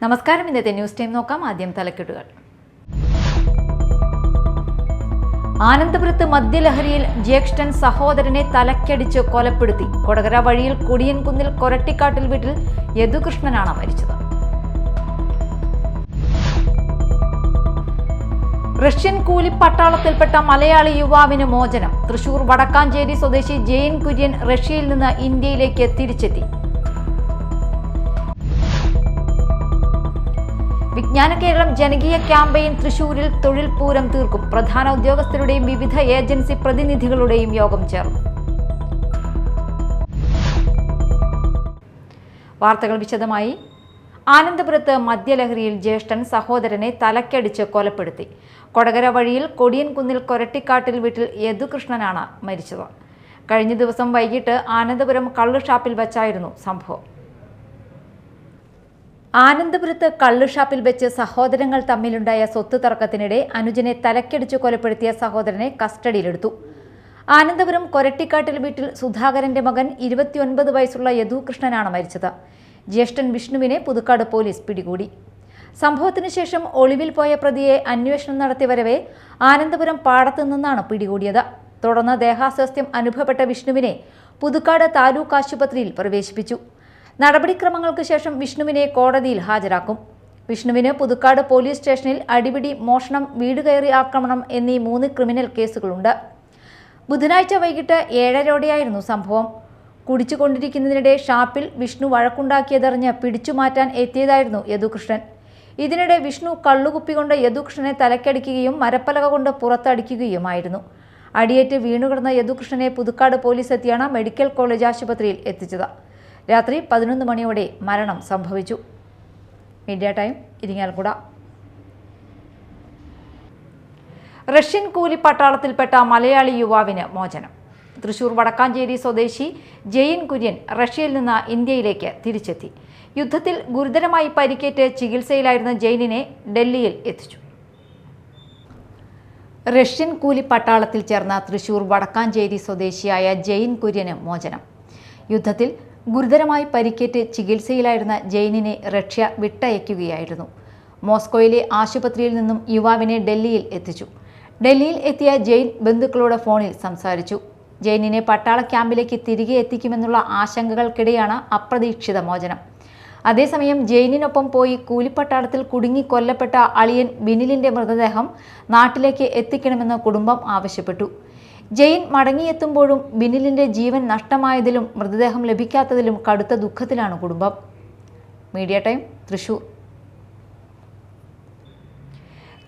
നമസ്കാരം. ഇന്നത്തെ news time നോക്കാം. ആദ്യം തലക്കെട്ടുകൾ. ആനന്ദപുരത്ത് മദ്യലഹരിയിൽ ജ്യേഷ്ഠൻ സഹോദരനെ തലക്കടിച്ച് കൊലപ്പെടുത്തി. കൊടകര വഴിയിൽ കൊടിയൻകുന്നിൽ കൊരട്ടിക്കാട്ടിൽ വീട്ടിൽ യദുകൃഷ്ണനാണ് മരിച്ചത്. റഷ്യൻ കൂലിപ്പട്ടാളത്തിൽപ്പെട്ട മലയാളി യുവാവിന് മോചനം. തൃശൂർ വടക്കാഞ്ചേരി സ്വദേശി ജെയിൻ കുര്യൻ റഷ്യയിൽ നിന്ന് ഇന്ത്യയിലേക്ക് തിരിച്ചെത്തി. വിജ്ഞാന കേരളം ജനകീയ ക്യാമ്പയിൻ തൃശൂരിൽ തൊഴിൽ പൂരം തീർക്കും. പ്രധാന ഉദ്യോഗസ്ഥരുടെയും വിവിധ ഏജൻസി പ്രതിനിധികളുടെയും യോഗം ചേർന്നു. വാർത്തകൾ വിശദമായി. ആനന്ദപുരത്ത് മദ്യലഹരിയിൽ ജ്യേഷ്ഠൻ സഹോദരനെ തലക്കടിച്ച് കൊലപ്പെടുത്തി. കൊടകര വഴിയിൽ കൊടിയൻകുന്നിൽ കൊരട്ടിക്കാട്ടിൽ വീട്ടിൽ യദുകൃഷ്ണനാണ് മരിച്ചത്. കഴിഞ്ഞ ദിവസം വൈകിട്ട് ആനന്ദപുരം കള്ളുഷാപ്പിൽ വെച്ചായിരുന്നു സംഭവം. ആനന്ദപുരത്ത് കള്ളുഷാപ്പിൽ വെച്ച് സഹോദരങ്ങൾ തമ്മിലുണ്ടായ സ്വത്ത് തർക്കത്തിനിടെ അനുജനെ തലക്കടിച്ച് കൊലപ്പെടുത്തിയ സഹോദരനെ കസ്റ്റഡിയിലെടുത്തു. ആനന്ദപുരം കൊരട്ടിക്കാട്ടിൽ വീട്ടിൽ സുധാകരന്റെ മകൻ 29 വയസ്സുള്ള യദുകൃഷ്ണനാണ് മരിച്ചത്. ജ്യേഷ്ഠൻ വിഷ്ണുവിനെ പുതുക്കാട് പോലീസ് പിടികൂടി. സംഭവത്തിനു ശേഷം ഒളിവിൽ പോയ പ്രതിയെ അന്വേഷണം നടത്തി വരവെ ആനന്ദപുരം പാടത്തു നിന്നാണ് പിടികൂടിയത്. തുടർന്ന് ദേഹാസ്വാസ്ഥ്യം അനുഭവപ്പെട്ട വിഷ്ണുവിനെ പുതുക്കാട് താലൂക്ക് ആശുപത്രിയിൽ പ്രവേശിപ്പിച്ചു. നടപടിക്രമങ്ങൾക്ക് ശേഷം വിഷ്ണുവിനെ കോടതിയിൽ ഹാജരാക്കും. വിഷ്ണുവിന് പുതുക്കാട് പോലീസ് സ്റ്റേഷനിൽ അടിപിടി, മോഷണം, വീട് കയറി ആക്രമണം എന്നീ 3 ക്രിമിനൽ കേസുകളുണ്ട്. ബുധനാഴ്ച വൈകിട്ട് 7:30 സംഭവം. കുടിച്ചുകൊണ്ടിരിക്കുന്നതിനിടെ ഷാപ്പിൽ വിഷ്ണു വഴക്കുണ്ടാക്കിയതറിഞ്ഞ് പിടിച്ചുമാറ്റാൻ എത്തിയതായിരുന്നു യദുകൃഷ്ണൻ. ഇതിനിടെ വിഷ്ണു കള്ളുകുപ്പികൊണ്ട് യദുകൃഷ്ണനെ തലക്കടിക്കുകയും മരപ്പലക കൊണ്ട് പുറത്തടിക്കുകയുമായിരുന്നു. അടിയേറ്റ് വീണുകിടന്ന യദുകൃഷ്ണനെ പുതുക്കാട് പോലീസ് എത്തിയാണ് മെഡിക്കൽ കോളേജ് ആശുപത്രിയിൽ എത്തിച്ചത്. രാത്രി 11 മണിയോടെ മരണം സംഭവിച്ചു. Media time Irinjalakuda. റഷ്യൻ കൂലിപ്പട്ടാളത്തിൽപ്പെട്ട മലയാളി യുവാവിന് മോചനം. തൃശൂർ വടക്കാഞ്ചേരി സ്വദേശി ജെയിൻ കുര്യൻ റഷ്യയിൽ നിന്ന് ഇന്ത്യയിലേക്ക് തിരിച്ചെത്തി. യുദ്ധത്തിൽ ഗുരുതരമായി പരിക്കേറ്റ് ചികിത്സയിലായിരുന്ന ജെയിനിനെ ഡൽഹിയിൽ എത്തിച്ചു. റഷ്യൻ കൂലിപ്പട്ടാളത്തിൽ ചേർന്ന തൃശൂർ വടക്കാഞ്ചേരി സ്വദേശിയായ ജെയിൻ കുര്യന് മോചനം. യുദ്ധത്തിൽ ഗുരുതരമായി പരിക്കേറ്റ് ചികിത്സയിലായിരുന്ന ജെയിനിനെ റഷ്യ വിട്ടയക്കുകയായിരുന്നു. മോസ്കോയിലെ ആശുപത്രിയിൽ നിന്നും യുവാവിനെ ഡൽഹിയിൽ എത്തിച്ചു. ഡൽഹിയിൽ എത്തിയ ജെയിൻ ബന്ധുക്കളോട് ഫോണിൽ സംസാരിച്ചു. ജെയിനിനെ പട്ടാള ക്യാമ്പിലേക്ക് തിരികെ എത്തിക്കുമെന്നുള്ള ആശങ്കകൾക്കിടെയാണ് അപ്രതീക്ഷിത മോചനം. അതേസമയം ജെയിനിനൊപ്പം പോയി കൂലിപ്പട്ടാളത്തിൽ കുടുങ്ങി കൊല്ലപ്പെട്ട അളിയൻ ബിനിലിന്റെ മൃതദേഹം നാട്ടിലേക്ക് എത്തിക്കണമെന്ന് കുടുംബം ആവശ്യപ്പെട്ടു. ജെയിൻ മടങ്ങിയെത്തുമ്പോഴും ബിനിലിന്റെ ജീവൻ നഷ്ടമായതിലും മൃതദേഹം ലഭിക്കാത്തതിലും കടുത്ത ദുഃഖത്തിലാണ് കുടുംബം. Media time Thrissur.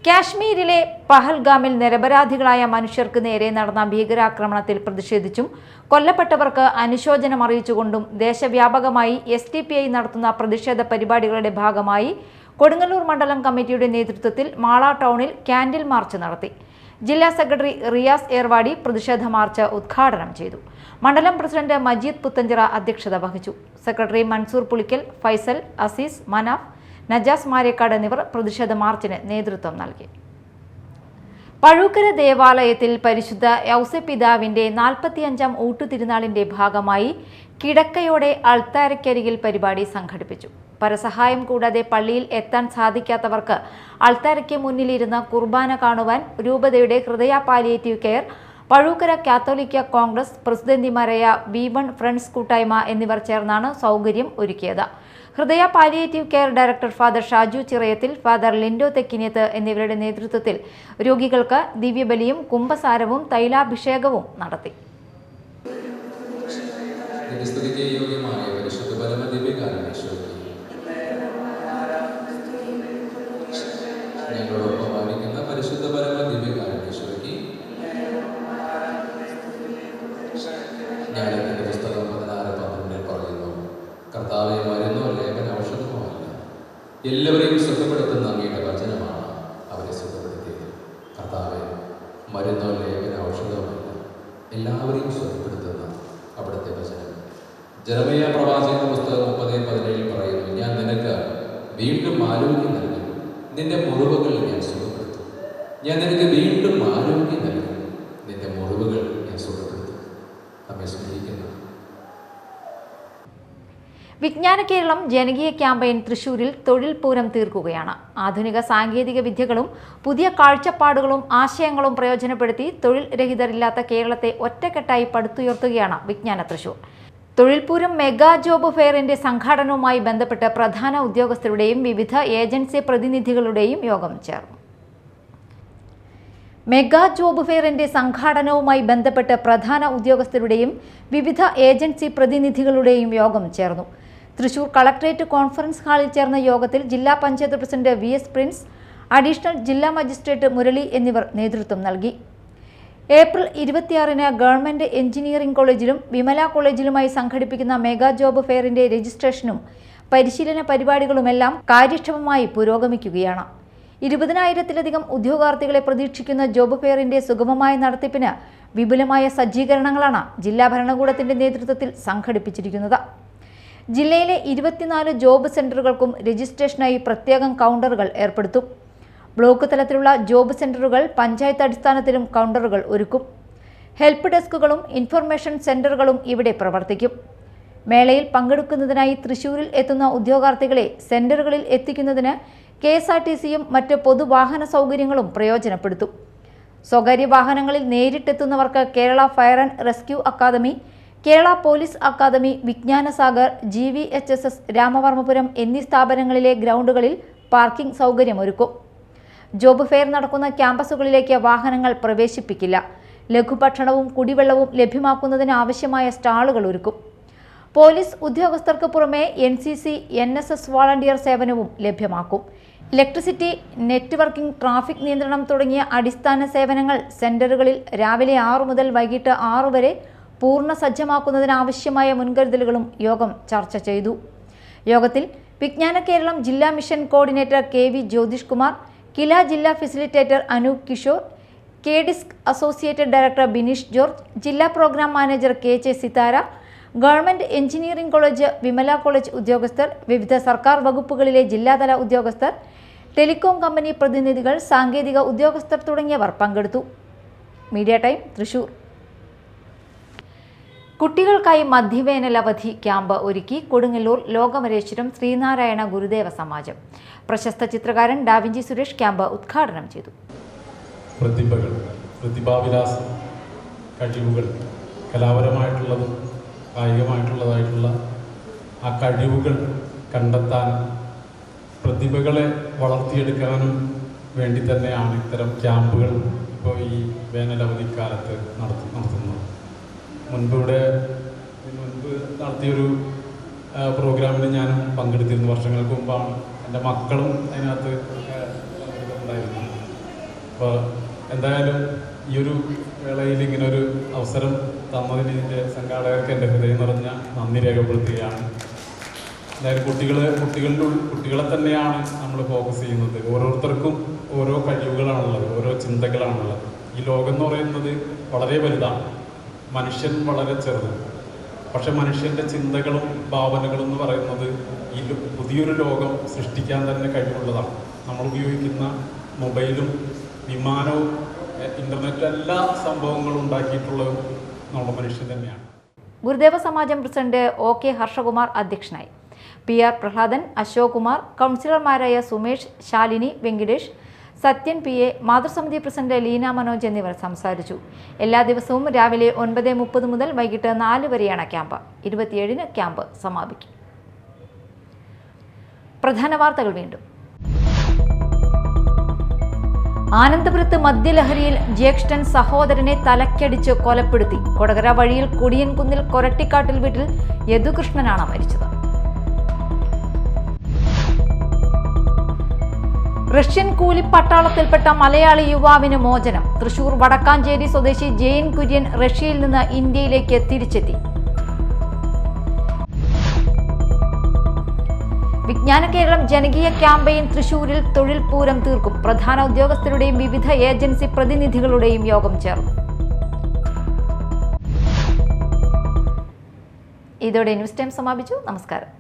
കാശ്മീരിലെ പഹൽഗാമിൽ നിരപരാധികളായ മനുഷ്യർക്ക് നേരെ നടന്ന ഭീകരാക്രമണത്തിൽ പ്രതിഷേധിച്ചും കൊല്ലപ്പെട്ടവർക്ക് അനുശോചനം അറിയിച്ചുകൊണ്ടും ദേശവ്യാപകമായി SDPI നടത്തുന്ന പ്രതിഷേധ പരിപാടികളുടെ ഭാഗമായി കൊടുങ്ങല്ലൂർ മണ്ഡലം കമ്മിറ്റിയുടെ നേതൃത്വത്തിൽ മാള ടൗണിൽ ക്യാൻഡിൽ മാർച്ച് നടത്തി. ജില്ലാ സെക്രട്ടറി റിയാസ് ഏർവാടി പ്രതിഷേധ മാർച്ച് ഉദ്ഘാടനം ചെയ്തു. മണ്ഡലം പ്രസിഡന്റ് മജീദ് പുത്തഞ്ചിറ അധ്യക്ഷത വഹിച്ചു. സെക്രട്ടറി മൻസൂർ പുളിക്കൽ, ഫൈസൽ, അസീസ്, മനാഫ്, നജാസ് മാരേക്കാട് എന്നിവർ പ്രതിഷേധ മാർച്ചിന് നേതൃത്വം നൽകി. പഴൂക്കര ദേവാലയത്തിൽ പരിശുദ്ധ യൗസപിതാവിന്റെ 45ാം ഊട്ടുതിരുനാളിന്റെ ഭാഗമായി കിടക്കയോടെ അൾത്താരക്കരികിൽ പരിപാടി സംഘടിപ്പിച്ചു. പരസഹായം കൂടാതെ പള്ളിയിൽ എത്താൻ സാധിക്കാത്തവർക്ക് അൾത്താരയ്ക്ക് മുന്നിലിരുന്ന് കുർബാന കാണുവാൻ രൂപതയുടെ ഹൃദയ പാലിയേറ്റീവ് കെയർ, പഴൂക്കര കാത്തോലിക്ക കോൺഗ്രസ് പ്രസിഡന്റിമാരായ V1 ഫ്രണ്ട്സ് കൂട്ടായ്മ എന്നിവർ ചേർന്നാണ് സൗകര്യം ഒരുക്കിയത്. Hridaya palliative care director father Shaju Chirayathil, father Lindo Thekkiniyath എന്നിവരുടെ നേതൃത്വത്തിൽ രോഗികൾക്ക് ദിവ്യബലിയും കുംഭസാരവും തൈലാഭിഷേകവും നടത്തി. കർത്താവെ, മരുന്നോ ലേഖന ഔഷധമല്ല, എല്ലാവരെയും സുഖപ്പെടുത്തുന്ന അങ്ങയുടെ വചനമാണ് അവരെ സുഖപ്പെടുത്തിയത്. കർത്താവെ, മരുന്നോ ലേഖന ഔഷധമല്ല, എല്ലാവരെയും സുഖപ്പെടുത്തുന്ന അവിടുത്തെ വചനം. ജെറമിയ പ്രവാചകന്റെ പുസ്തകം 30:17 പറയുന്നു, ഞാൻ നിനക്ക് വീണ്ടും ആരോഗ്യം നൽകും, നിന്റെ മുറിവുകൾ ഞാൻ സുഖപ്പെടുത്തും. ഞാൻ നിനക്ക് വീണ്ടും ആരോഗ്യം നൽകും, നിന്റെ മുറിവുകൾ ഞാൻ സുഖപ്പെടുത്തും. നമ്മെ സ്നേഹിക്കുന്നു. വിജ്ഞാന കേരളം ജനകീയ ക്യാമ്പയിൻ തൃശൂരിൽ തൊഴിൽ പൂരം തീർക്കുകയാണ്. ആധുനിക സാങ്കേതിക വിദ്യകളും പുതിയ കാഴ്ചപ്പാടുകളും ആശയങ്ങളും പ്രയോജനപ്പെടുത്തി തൊഴിൽ രഹിതരില്ലാത്ത കേരളത്തെ ഒറ്റക്കെട്ടായി പടുത്തുയർത്തുകയാണ് വിജ്ഞാന തൃശൂർ. തൊഴിൽ പൂരം മെഗാ ജോബ് ഫെയറിന്റെ സംഘാടനവുമായി ബന്ധപ്പെട്ട് പ്രധാന ഉദ്യോഗസ്ഥരുടെയും വിവിധ ഏജൻസി പ്രതിനിധികളുടെയും യോഗം ചേർന്നു. മെഗാ ജോബ് ഫെയറിന്റെ സംഘാടനവുമായി ബന്ധപ്പെട്ട് പ്രധാന ഉദ്യോഗസ്ഥരുടെയും വിവിധ ഏജൻസി പ്രതിനിധികളുടെയും യോഗം ചേർന്നു. തൃശൂർ കളക്ടറേറ്റ് കോൺഫറൻസ് ഹാളിൽ ചേർന്ന യോഗത്തിൽ ജില്ലാ panchayat president VS Prince, additional ജില്ലാ മജിസ്ട്രേറ്റ് മുരളി എന്നിവർ നേതൃത്വം നൽകി. ഏപ്രിൽ 26-ന് ഗവൺമെന്റ് എഞ്ചിനീയറിംഗ് കോളേജിലും വിമല കോളേജിലുമായി സംഘടിപ്പിക്കുന്ന മെഗാ ജോബ് ഫെയറിന്റെ രജിസ്ട്രേഷനും പരിശീലന പരിപാടികളുമെല്ലാം കാര്യക്ഷമമായി പുരോഗമിക്കുകയാണ്. 20,000-ത്തിലധികം ഉദ്യോഗാർത്ഥികളെ പ്രതീക്ഷിക്കുന്ന ജോബ് ഫെയറിന്റെ സുഗമമായ നടത്തിപ്പിന് വിപുലമായ സജ്ജീകരണങ്ങളാണ് ജില്ലാ ഭരണകൂടത്തിന്റെ നേതൃത്വത്തിൽ സംഘടിപ്പിച്ചിരിക്കുന്നത്. ജില്ലയിലെ 24 ജോബ് സെന്ററുകൾക്കും രജിസ്ട്രേഷനായി പ്രത്യേകം കൗണ്ടറുകൾ ഏർപ്പെടുത്തും. ബ്ലോക്ക് തലത്തിലുള്ള ജോബ് സെന്ററുകൾ പഞ്ചായത്ത് അടിസ്ഥാനത്തിലും കൗണ്ടറുകൾ ഒരുക്കും. ഹെൽപ്പ് ഡെസ്കുകളും ഇൻഫർമേഷൻ സെന്ററുകളും ഇവിടെ പ്രവർത്തിക്കും. മേളയിൽ പങ്കെടുക്കുന്നതിനായി തൃശൂരിൽ എത്തുന്ന ഉദ്യോഗാർത്ഥികളെ സെന്ററുകളിൽ എത്തിക്കുന്നതിന് KSRTCയും മറ്റ് പൊതുവാഹന സൗകര്യങ്ങളും പ്രയോജനപ്പെടുത്തും. സ്വകാര്യ വാഹനങ്ങളിൽ നേരിട്ടെത്തുന്നവർക്ക് Kerala fire and rescue academy, Kerala police academy, Vijnana Sagar, GVHSS, Ramavarmapuram എന്നീ സ്ഥാപനങ്ങളിലെ ഗ്രൗണ്ടുകളിൽ പാർക്കിംഗ് സൗകര്യമൊരുക്കും. ജോബ് ഫെയർ നടക്കുന്ന ക്യാമ്പസുകളിലേക്ക് വാഹനങ്ങൾ പ്രവേശിപ്പിക്കില്ല. ലഘുഭക്ഷണവും കുടിവെള്ളവും ലഭ്യമാക്കുന്നതിന് ആവശ്യമായ സ്റ്റാളുകൾ ഒരുക്കും. പോലീസ് ഉദ്യോഗസ്ഥർക്ക് പുറമെ NCC, NSS വോളണ്ടിയർ സേവനവും ലഭ്യമാക്കും. ഇലക്ട്രിസിറ്റി, നെറ്റ്വർക്കിംഗ്, ട്രാഫിക് നിയന്ത്രണം തുടങ്ങിയ അടിസ്ഥാന സേവനങ്ങൾ സെന്ററുകളിൽ രാവിലെ 6 മുതൽ വൈകിട്ട് 6 വരെ പൂർണ്ണ സജ്ജമാക്കുന്നതിനാവശ്യമായ മുൻകരുതലുകളും യോഗം ചർച്ച ചെയ്തു. യോഗത്തിൽ വിജ്ഞാന കേരളം ജില്ലാ mission coordinator KV Jyothish Kumar, KILA ജില്ലാ facilitator Anoop Kishore, KDISC associate director Bineesh George, ജില്ലാ programme manager KJ Sitara, government engineering college, Vimala college ഉദ്യോഗസ്ഥർ, വിവിധ സർക്കാർ വകുപ്പുകളിലെ ജില്ലാതല ഉദ്യോഗസ്ഥർ, ടെലികോം കമ്പനി പ്രതിനിധികൾ, സാങ്കേതിക ഉദ്യോഗസ്ഥർ തുടങ്ങിയവർ പങ്കെടുത്തു. Media time Thrissur. കുട്ടികൾക്കായി മധ്യവേനൽ അവധി ക്യാമ്പ് ഒരുക്കി കൊടുങ്ങല്ലൂർ ലോകമരേശ്വരം ശ്രീനാരായണ ഗുരുദേവ സമാജം. പ്രശസ്ത ചിത്രകാരൻ ഡാവിഞ്ചി സുരേഷ് ക്യാമ്പ് ഉദ്ഘാടനം ചെയ്തു. പ്രതിഭകൾ, പ്രതിഭാവിലാസം, കഴിവുകൾ, കലാപരമായിട്ടുള്ളതും കായികമായിട്ടുള്ളതായിട്ടുള്ള ആ കഴിവുകൾ കണ്ടെത്താനും പ്രതിഭകളെ വളർത്തിയെടുക്കാനും വേണ്ടി തന്നെയാണ് ഇത്തരം ക്യാമ്പുകൾ ഇപ്പോൾ ഈ വേനലവധിക്കാലത്ത് നടത്തുന്നത്. മുൻപ് നടത്തിയൊരു പ്രോഗ്രാമിൽ ഞാനും പങ്കെടുത്തിരുന്നു. വർഷങ്ങൾക്ക് മുമ്പാണ്. എൻ്റെ മക്കളും അതിനകത്ത് പങ്കെടുത്തിട്ടുണ്ടായിരുന്നു. അപ്പോൾ എന്തായാലും ഈ ഒരു വേളയിൽ ഇങ്ങനൊരു അവസരം തന്നതിന് ഇതിൻ്റെ സംഘാടകർക്ക് എൻ്റെ ഹൃദയം നിറഞ്ഞ നന്ദി രേഖപ്പെടുത്തുകയാണ്. അതായത് കുട്ടികളെ തന്നെയാണ് നമ്മൾ ഫോക്കസ് ചെയ്യുന്നത്. ഓരോരുത്തർക്കും ഓരോ കഴിവുകളാണുള്ളത്, ഓരോ ചിന്തകളാണുള്ളത്. ഈ ലോകം എന്ന് പറയുന്നത് വളരെ വലുതാണ്, മനുഷ്യൻ വളരെ ചെറുത്. പക്ഷെ മനുഷ്യൻ്റെ ചിന്തകളും ഭാവനകളും എന്ന് പറയുന്നത് ഈ പുതിയൊരു ലോകം സൃഷ്ടിക്കാൻ തന്നെ കഴിവുള്ളതാണ്. നമ്മൾ ഉപയോഗിക്കുന്ന മൊബൈലും വിമാനവും ഇന്റർനെറ്റും എല്ലാ സംഭവങ്ങളും ഉണ്ടാക്കിയിട്ടുള്ളതും നമ്മുടെ മനുഷ്യൻ തന്നെയാണ്. ഗുരുദേവ സമാജം പ്രസിഡന്റ് OK ഹർഷകുമാർ അധ്യക്ഷനായി. PR പ്രഹ്ലാദൻ, അശോക് കുമാർ, കൗൺസിലർമാരായ സുമേഷ്, ശാലിനി, വെങ്കിടേഷ്, സത്യൻ PA, മാതൃസമിതി പ്രസിഡന്റ് ലീന മനോജ് എന്നിവർ സംസാരിച്ചു. എല്ലാ ദിവസവും രാവിലെ 9:30 മുതൽ വൈകിട്ട് 4 വരെയാണ് ക്യാമ്പ്. 27-ന് ക്യാമ്പ് സമാപിക്കും. പ്രധാന വാർത്തകൾ വീണ്ടും. ആനന്ദപുരത്ത് മദ്യലഹരിയിൽ ജ്യേഷ്ഠൻ സഹോദരനെ തലക്കടിച്ച് കൊലപ്പെടുത്തി. കൊടകര വഴിയിൽ കുടിയൻകുന്നിൽ കൊരട്ടിക്കാട്ടിൽ വീട്ടിൽ യദുകൃഷ്ണനാണ് മരിച്ചത്. റഷ്യൻ കൂലിപ്പട്ടാളത്തിൽപ്പെട്ട മലയാളി യുവാവിന് മോചനം. തൃശൂർ വടക്കാഞ്ചേരി സ്വദേശി ജെയിൻ കുര്യൻ റഷ്യയിൽ നിന്ന് ഇന്ത്യയിലേക്ക് തിരിച്ചെത്തി. വിജ്ഞാന കേരളം ജനകീയ ക്യാമ്പയിൻ തൃശൂരിൽ തൊഴിൽ പൂരം തീർക്കും. പ്രധാന ഉദ്യോഗസ്ഥരുടെയും വിവിധ ഏജൻസി പ്രതിനിധികളുടെയും യോഗം ചേർന്നു. ഇതോടെ ന്യൂസ് ടൈം സമാപിച്ചു. നമസ്കാരം.